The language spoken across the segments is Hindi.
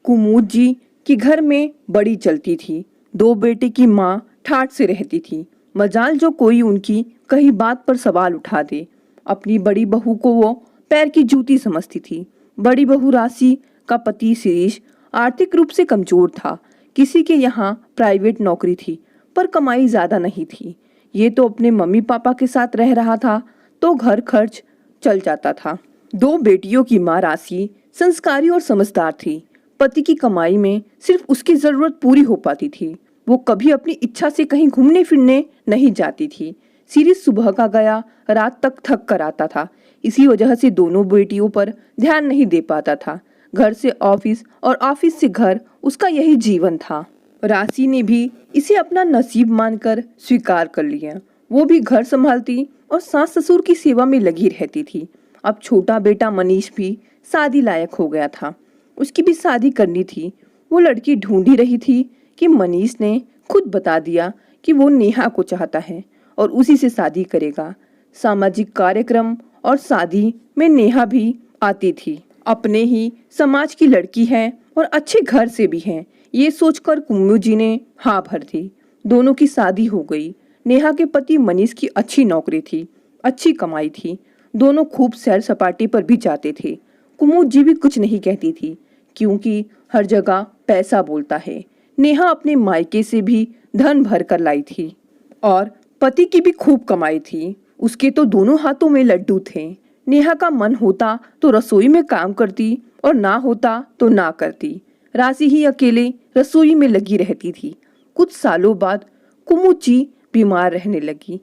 कुमुद जी के घर में बड़ी चलती थी। 2 बेटे की माँ ठाठ से रहती थी। मजाल जो कोई उनकी कहीं बात पर सवाल उठा दे। अपनी बड़ी बहू को वो पैर की जूती समझती थी। बड़ी बहू राशि का पति शिरीष आर्थिक रूप से कमजोर था। किसी के यहाँ प्राइवेट नौकरी थी पर कमाई ज्यादा नहीं थी। ये तो अपने मम्मी पापा के साथ रह रहा था तो घर खर्च चल जाता था। 2 बेटियों की माँ राशि संस्कारी और समझदार थी। पति की कमाई में सिर्फ उसकी जरूरत पूरी हो पाती थी। वो कभी अपनी इच्छा से कहीं घूमने फिरने नहीं जाती थी। शिरीष सुबह का गया रात तक थक कर आता था। इसी वजह से दोनों बेटियों पर ध्यान नहीं दे पाता था। घर से ऑफिस और ऑफिस से घर, उसका यही जीवन था। राशि ने भी इसे अपना नसीब मानकर स्वीकार कर लिया। वो भी घर संभालती और सास ससुर की सेवा में लगी रहती थी। अब छोटा बेटा मनीष भी शादी लायक हो गया था। उसकी भी शादी करनी थी। वो लड़की ढूंढी रही थी कि मनीष ने खुद बता दिया कि वो नेहा को चाहता है और उसी से शादी करेगा। सामाजिक कार्यक्रम और शादी में नेहा भी आती थी। अपने ही समाज की लड़की है और अच्छे घर से भी है, ये सोचकर कुमुद जी ने हाँ भर दी। दोनों की शादी हो गई। नेहा के पति मनीष की अच्छी नौकरी थी, अच्छी कमाई थी। दोनों खूब सैर सपाटे पर भी जाते थे। कुमुद जी भी कुछ नहीं कहती थी क्योंकि हर जगह पैसा बोलता है। नेहा अपने मायके से भी धन भर कर लाई थी और पति की भी खूब कमाई थी। उसके तो दोनों हाथों में लड्डू थे। नेहा का मन होता तो रसोई में काम करती और ना होता तो ना करती। राशि ही अकेले रसोई में लगी रहती थी। कुछ सालों बाद कुमुद जी बीमार रहने लगी।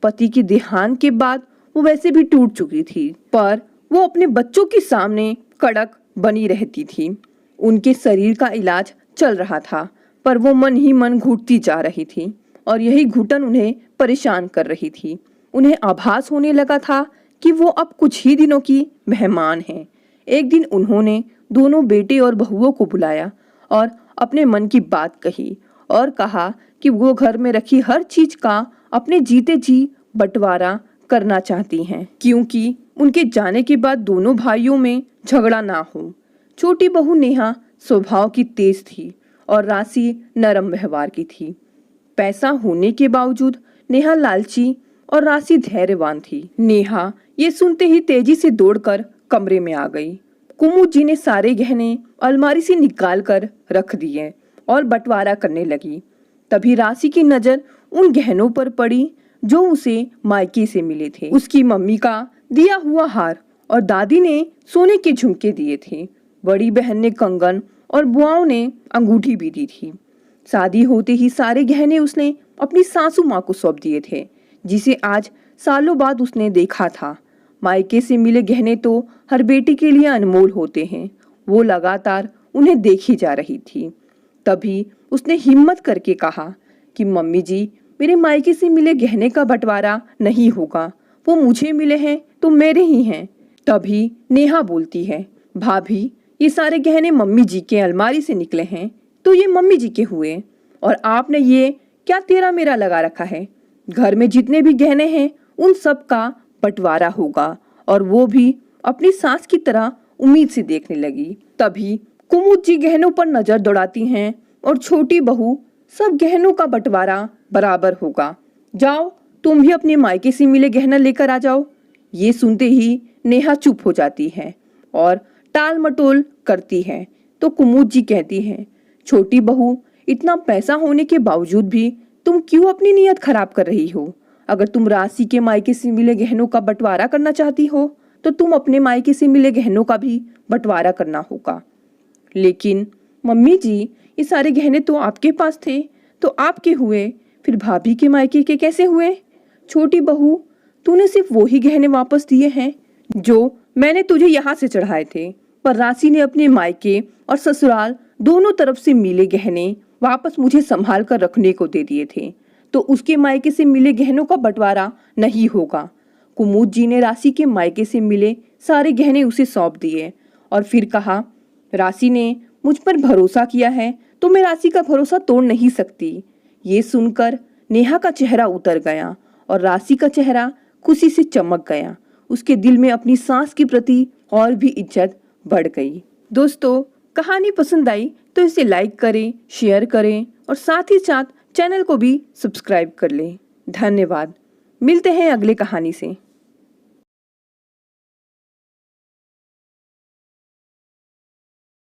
पति के देहांत के बाद वो वैसे भी टूट चुकी थी, पर वो अपने बच्चों के सामने कड़क बनी रहती थी। उनके शरीर का इलाज चल रहा था पर वो मन ही मन घुटती जा रही थी और यही घुटन उन्हें परेशान कर रही थी। उन्हें आभास होने लगा था कि वो अब कुछ ही दिनों की मेहमान हैं। एक दिन उन्होंने दोनों बेटे और बहुओं को बुलाया और अपने मन की बात कही और कहा कि वो घर में रखी हर चीज का अपने जीते जी बंटवारा करना चाहती हैं, क्योंकि उनके जाने के बाद दोनों भाइयों में झगड़ा ना हो। छोटी बहू नेहा स्वभाव की तेज थी और राशि नरम व्यवहार की थी। पैसा होने के बावजूद नेहा लालची और राशि धैर्यवान थी। नेहा ये सुनते ही तेजी से दौड़कर कमरे में आ गई। कुमुद जी ने सारे गहने अलमारी से निकाल कर रख दिए और बंटवारा करने लगी। तभी राशि की नजर उन गहनों पर पड़ी जो उसे मायके से मिले थे। उसकी मम्मी का दिया हुआ हार और दादी ने सोने के झुमके दिए थे। बड़ी बहन ने कंगन और बुआओं ने अंगूठी भी दी थी। शादी होते ही सारे गहने उसने अपनी सासू माँ को सौंप दिए थे, जिसे आज सालों बाद उसने देखा था। मायके से मिले गहने तो हर बेटी के लिए अनमोल होते हैं। वो लगातार उन्हें देखी जा रही थी। तभी उसने हिम्मत करके कहा कि मम्मी जी, मेरे मायके से मिले गहने का बंटवारा नहीं होगा। वो मुझे मिले हैं तो मेरे ही हैं। तभी नेहा बोलती है, भाभी, ये सारे गहने मम्मी जी के अलमारी से निकले हैं तो ये मम्मी जी के हुए, और आपने ये क्या तेरा मेरा लगा रखा है। घर में जितने भी गहने हैं उन सब का बंटवारा होगा। और वो भी अपनी सास की तरह उम्मीद से देखने लगी। तभी कुमुद जी गहनों पर नजर दौड़ाती हैं और छोटी बहू, सब गहनों का बंटवारा बराबर होगा। जाओ, तुम भी अपने मायके से मिले गहना लेकर आ जाओ। ये सुनते ही नेहा चुप हो जाती है और टाल मटोल करती है। तो कुमुद जी कहती हैं, छोटी बहू, इतना पैसा होने के बावजूद भी तुम क्यों अपनी नीयत खराब कर रही हो। अगर तुम राशि के मायके से मिले गहनों का बंटवारा करना चाहती हो तो तुम अपने मायके से मिले गहनों का भी बंटवारा करना होगा। लेकिन मम्मी जी, ये सारे गहने तो आपके पास थे तो आपके हुए, फिर भाभी के मायके के कैसे हुए। छोटी बहू, तूने सिर्फ वही गहने वापस दिए हैं जो मैंने तुझे यहाँ से चढ़ाए थे, पर राशि ने अपने मायके और ससुराल दोनों तरफ से मिले गहने वापस मुझे संभाल कर रखने को दे दिए थे, तो उसके मायके से मिले गहनों का बंटवारा नहीं होगा। कुमुद जी ने राशि के मायके से मिले सारे गहने उसे सौंप दिए और फिर कहा, राशि ने मुझ पर भरोसा किया है तो मैं राशि का भरोसा तोड़ नहीं सकती। ये सुनकर नेहा का चेहरा उतर गया और राशि का चेहरा खुशी से चमक गया। उसके दिल में अपनी सास के प्रति और भी इज्जत बढ़ गई। दोस्तों, कहानी पसंद आई तो इसे लाइक करें, शेयर करें और साथ ही साथ चैनल को भी सब्सक्राइब कर लें। धन्यवाद। मिलते हैं अगले कहानी से।